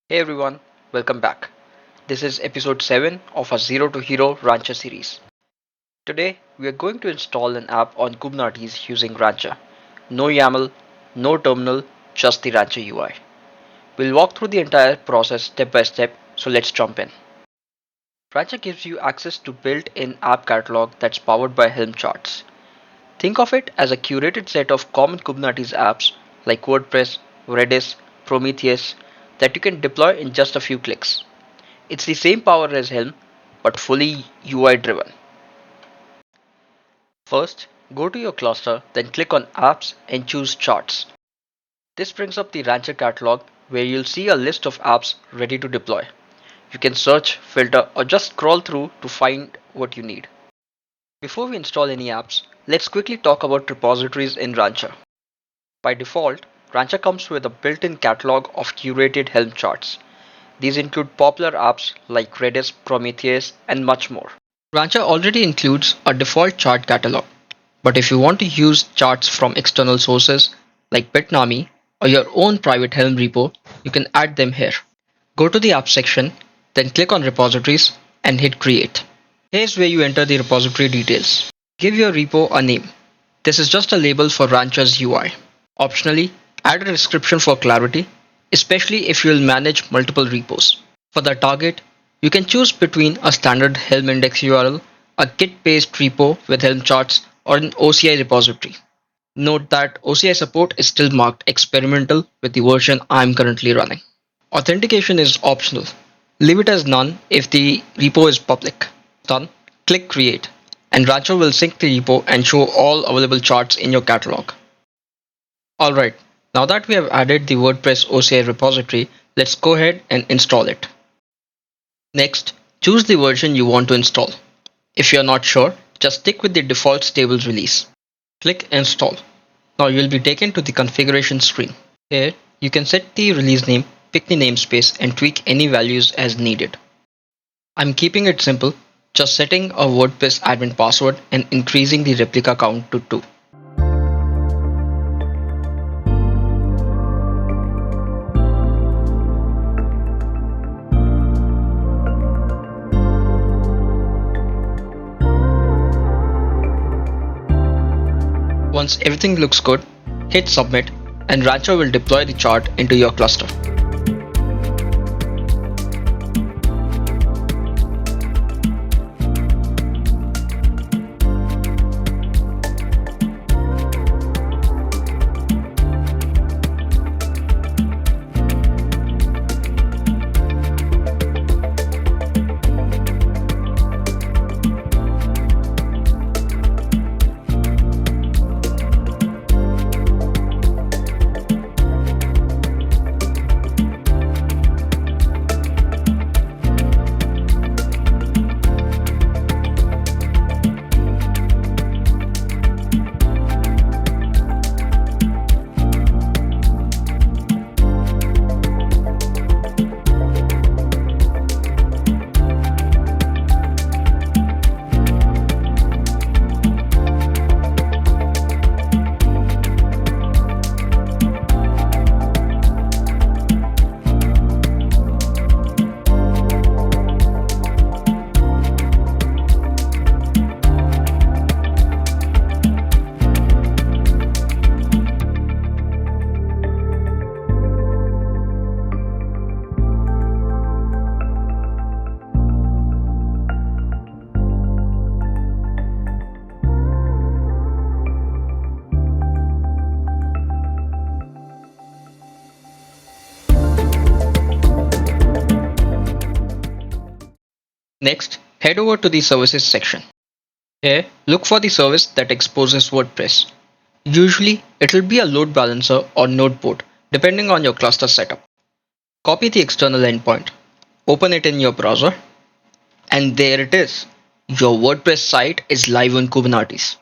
Hey everyone, welcome back. This is episode 7 of our Zero to Hero Rancher series. Today we are going to install an app on Kubernetes using Rancher. No YAML, no terminal, just the Rancher UI. We'll walk through the entire process step by step, so let's jump in. Rancher gives you access to built-in app catalog that's powered by Helm charts. Think of it as a curated set of common Kubernetes apps like WordPress, Redis, Prometheus that you can deploy in just a few clicks. It's the same power as Helm, but fully UI driven. First, go to your cluster, then click on Apps and choose Charts. This brings up the Rancher catalog where you'll see a list of apps ready to deploy. You can search, filter, or just scroll through to find what you need. Before we install any apps, let's quickly talk about repositories in Rancher. By default, Rancher comes with a built-in catalog of curated Helm charts. These include popular apps like Redis, Prometheus, and much more. Rancher already includes a default chart catalog, but if you want to use charts from external sources like Bitnami or your own private Helm repo, you can add them here. Go to the Apps section, then click on Repositories and hit Create. Here's where you enter the repository details. Give your repo a name. This is just a label for Rancher's UI. Optionally, add a description for clarity, especially if you'll manage multiple repos. For the target, you can choose between a standard Helm index URL, a Git-based repo with Helm charts, or an OCI repository. Note that OCI support is still marked experimental with the version I'm currently running. Authentication is optional. Leave it as none if the repo is public. Done. Click Create, and Rancher will sync the repo and show all available charts in your catalog. Alright, now that we have added the WordPress OCI repository, let's go ahead and install it. Next, choose the version you want to install. If you are not sure, just stick with the default stables release. Click Install. Now you will be taken to the configuration screen. Here, you can set the release name, pick the namespace, and tweak any values as needed. I'm keeping it simple, just setting a WordPress admin password and increasing the replica count to 2. Once everything looks good, hit Submit and Rancher will deploy the chart into your cluster. Next, head over to the Services section. Here, look for the service that exposes WordPress. Usually, it'll be a load balancer or node port, depending on your cluster setup. Copy the external endpoint, open it in your browser, and there it is. Your WordPress site is live on Kubernetes.